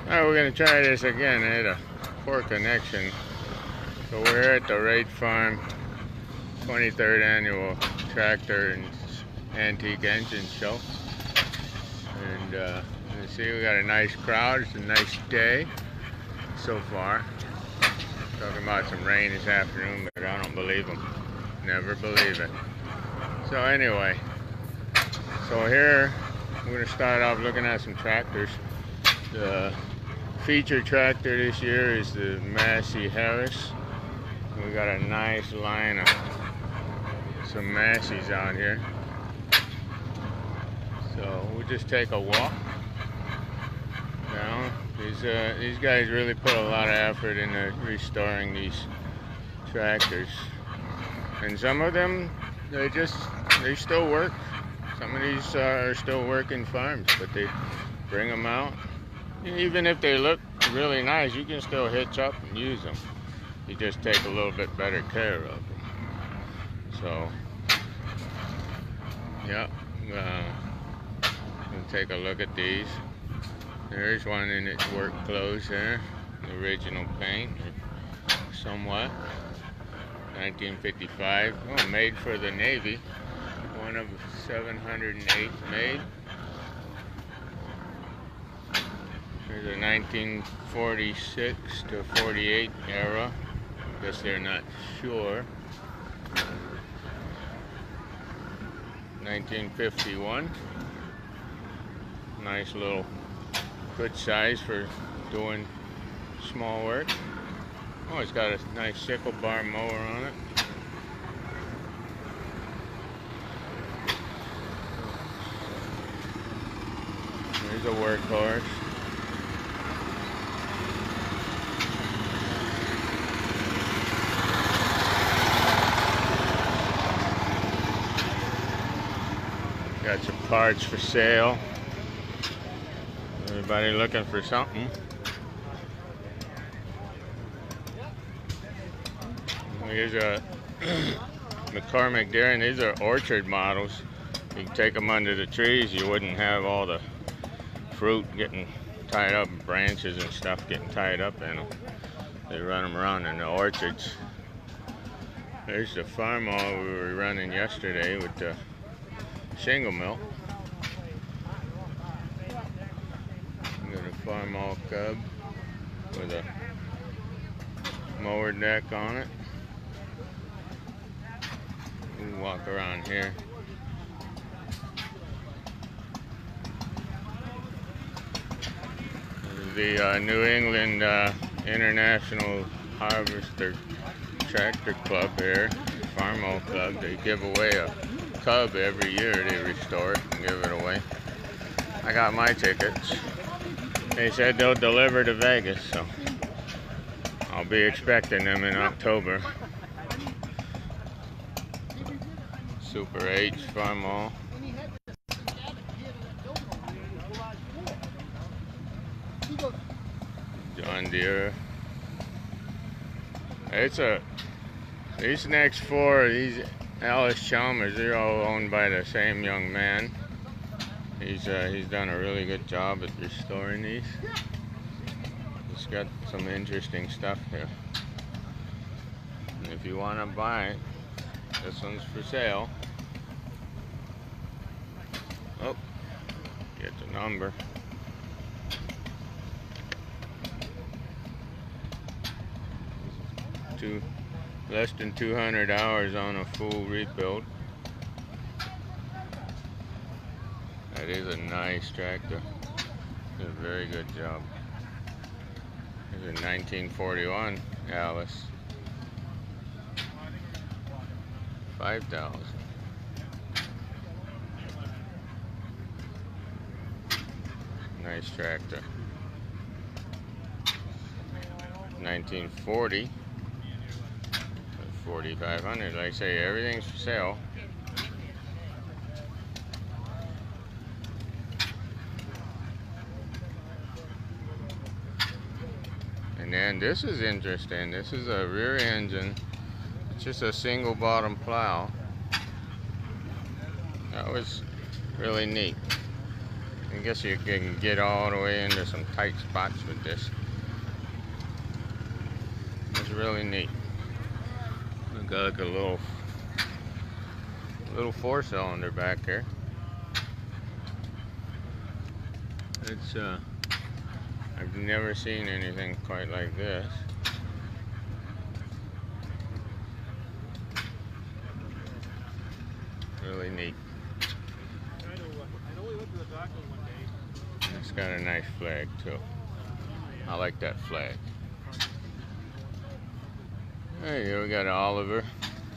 Alright, we're going to try this again. I had a poor connection. So we're at the Raitt Farm 23rd Annual Tractor and Antique Engine Show. And you see we got a nice crowd. It's a nice day so far. Talking about some rain this afternoon, but I don't believe them. Never believe it. So anyway, so here we're going to start off looking at some tractors. The feature tractor this year is the Massey Harris. We got a nice line of some Masseys out here. So we'll just take a walk down. These guys really put a lot of effort into restoring these tractors. And some of them, they still work. Some of these are still working farms, but they bring them out. Even if they look really nice, you can still hitch up and use them. You just take a little bit better care of them. So, yeah, we'll take a look at these. There's one in its work clothes there, the original paint, somewhat. 1955, oh, made for the Navy. One of 708 made. There's a 1946 to 48 era. I guess they're not sure. 1951. Nice little, good size for doing small work. Oh, it's got a nice sickle bar mower on it. There's a workhorse. Got some parts for sale. Everybody looking for something. Here's a McCormic-Deering. These are orchard models. You can take them under the trees. You wouldn't have all the fruit getting tied up, branches and stuff getting tied up in them. They run them around in the orchards. There's the Farmall we were running yesterday with the shingle mill. Got a Farmall Cub with a mower deck on it. We'll walk around here. The New England International Harvester Tractor Club here, Farmall Club. They give away a Cub every year. They restore it and give it away. I got my tickets. They said they'll deliver to Vegas, so I'll be expecting them in October. Super H Farmall. John Deere. These next four, these Alice Chalmers, they're all owned by the same young man. He's done a really good job at restoring these. It's got some interesting stuff here. And if you want to buy it, this one's for sale. Oh, get the number. Less than 200 hours on a full rebuild. That is a nice tractor. Did a very good job. There's a 1941 Alice. 5,000. Nice tractor. 1940. 4,500. Like I say, everything's for sale. And then this is interesting. This is a rear engine. It's just a single bottom plow. That was really neat. I guess you can get all the way into some tight spots with this. It's really neat. Got like a little 4-cylinder back here. It's I've never seen anything quite like this. Really neat. It's got a nice flag too. I like that flag. Right here we got an Oliver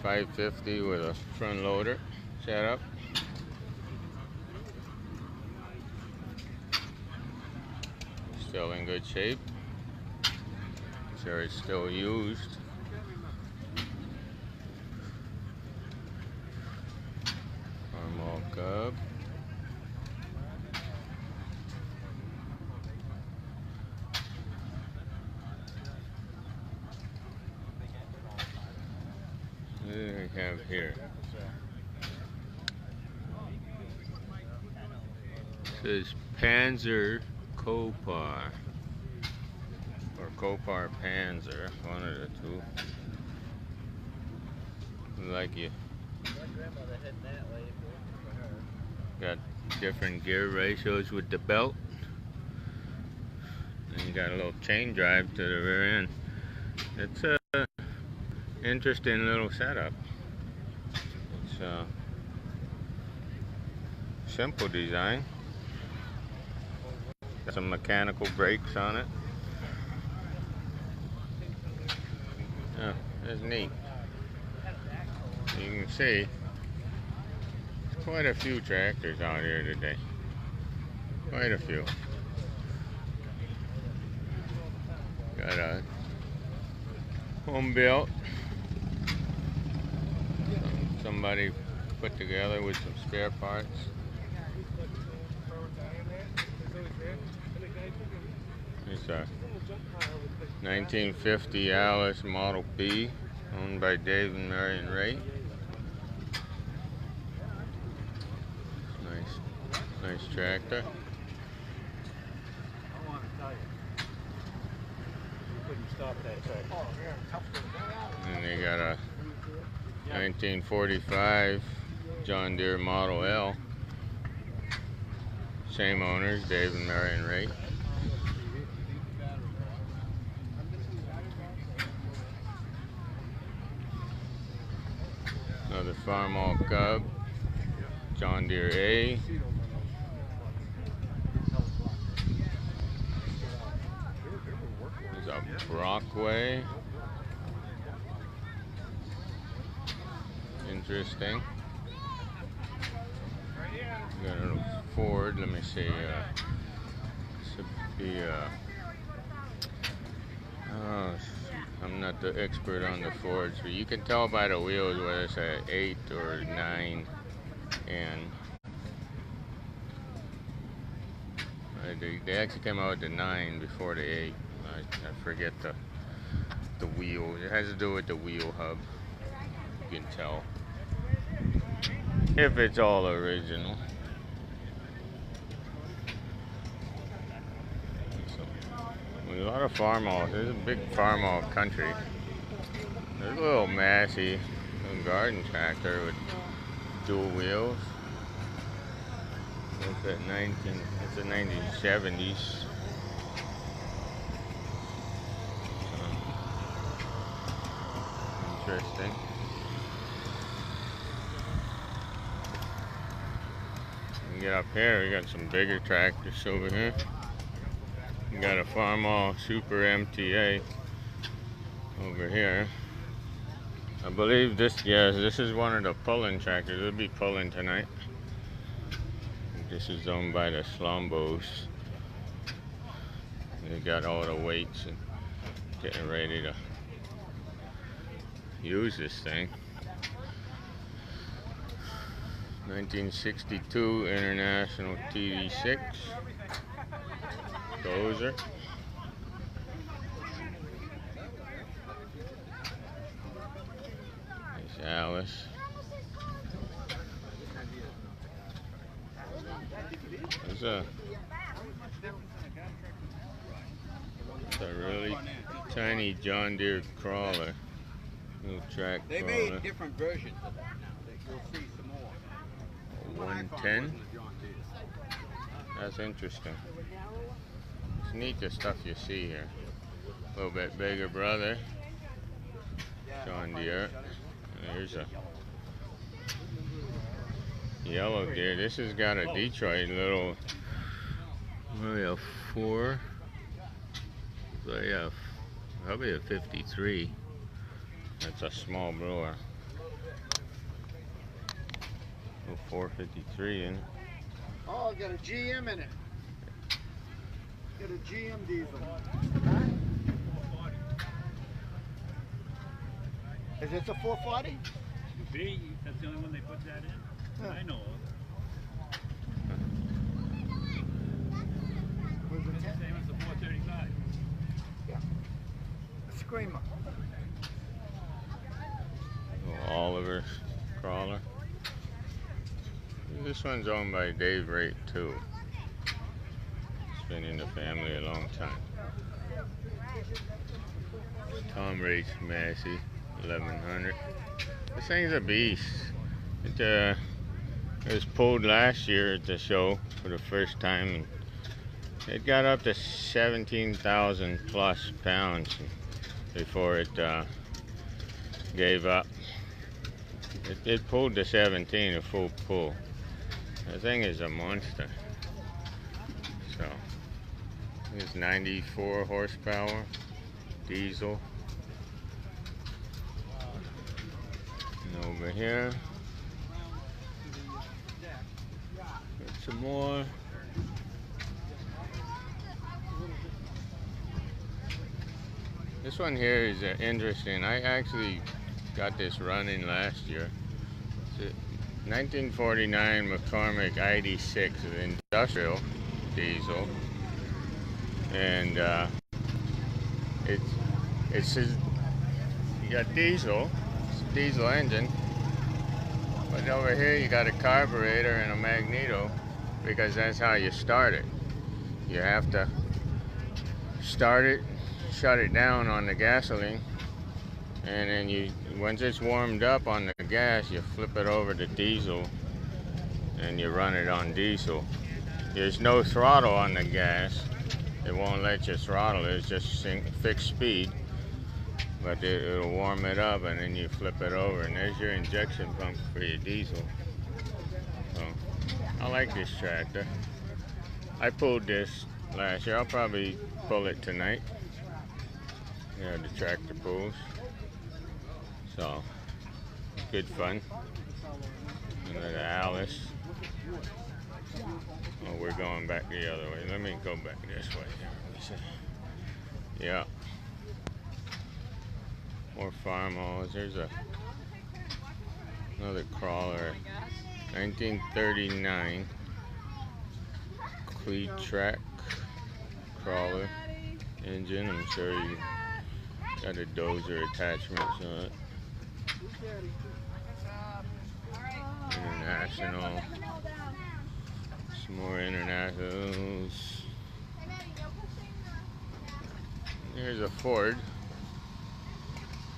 550 with a front loader setup. Still in good shape. Sure it's still used. Farmall Cub. What do we have here? It says Panzer Kopar or Kopar Panzer, one of the two. Like you got different gear ratios with the belt, and you got a little chain drive to the rear end. It's a interesting little setup. It's a simple design. Got some mechanical brakes on it. Yeah, it's neat. You can see there's quite a few tractors out here today. Quite a few. Got a home built. Somebody put together with some spare parts. It's a 1950 Alice Model B, owned by Dave and Marion Raitt. Nice tractor. I want to tell you, you couldn't stop that tractor. And they got a 1945 John Deere Model L. Same owners, Dave and Marion Raitt. Another Farmall Cub, John Deere A. There's a Brockway. Interesting. Got a Ford. Let me see. Should be I'm not the expert on the Fords, but you can tell by the wheels whether it's an 8 or 9 N. They actually came out with the 9 before the 8. I forget the wheel. It has to do with the wheel hub. You can tell if it's all original. A lot of Farmall. There's a big Farmall country. There's a little Massey little garden tractor with dual wheels. It's the 1970s. Interesting. You get up here, we got some bigger tractors over here. We got a Farmall Super MTA over here. I believe this is one of the pulling tractors. It'll be pulling tonight. This is owned by the Slombos. They got all the weights and getting ready to use this thing. 1962 International TD6 Dozer. Nice Alice. There's a Tiny John Deere crawler. Little track They crawler. made different versions of that now. You'll see some more. 110. That's interesting. It's neat the stuff you see here. A little bit bigger brother. John Deere. Here's a yellow Deere. This has got a Detroit little, maybe a 4. Yeah, probably a 53. That's a small blower. 453 in it. Oh, got a GM in it. Got a GM diesel. Is this a 440? B, that's the only one they put that in? I know of. Was it 10? Same as the 435. Yeah. A Screamer. Little Oliver crawler. This one's owned by Dave Raitt too. It's been in the family a long time. Tom Rait's Massey 1100. This thing's a beast. It was pulled last year at the show for the first time, and it got up to 17,000 plus pounds before it gave up. It pulled to 17, a full pull. The thing is a monster. So, it's 94 horsepower, diesel. And over here, got some more. This one here is interesting. I actually got this running last year. It's a 1949 McCormic-Deering industrial diesel, and it's you got diesel, it's a diesel engine, but over here you got a carburetor and a magneto, because that's how you start it. You have to start it, shut it down on the gasoline, and then once it's warmed up on the gas, you flip it over to diesel and you run it on diesel. There's no throttle on the gas. It won't let you throttle it. It's just fixed speed, but it'll warm it up, and then you flip it over, and there's your injection pump for your diesel. So I like this tractor. I pulled this last year. I'll probably pull it tonight. Yeah, the tractor pulls. So, good fun. Another Alice. Oh, we're going back the other way. Let me go back this way. Yeah. More Farmalls. There's another crawler. 1939 Cleat Track crawler engine. I'm sure you got a dozer attachment on it. International. Some more internationals. Here's a Ford.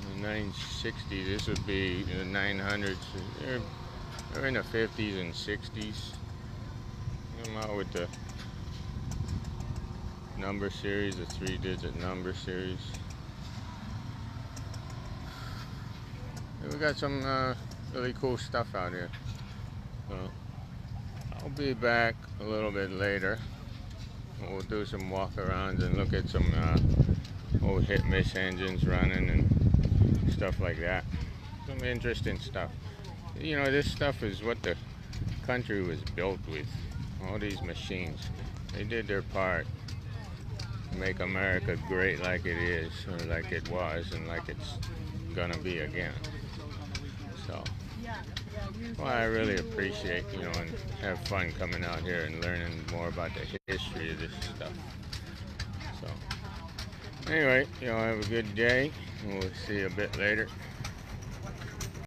The 960. This would be the 900s. They're in the 50s and 60s. I'm out with the number series, the 3-digit number series. We got some really cool stuff out here. So I'll be back a little bit later. We'll do some walk-arounds and look at some old hit-miss engines running and stuff like that. Some interesting stuff. You know, this stuff is what the country was built with. All these machines. They did their part to make America great like it is, or like it was, and like it's gonna be again. So, well, I really appreciate, you know, and have fun coming out here and learning more about the history of this stuff. So, anyway, you know, have a good day, and we'll see you a bit later.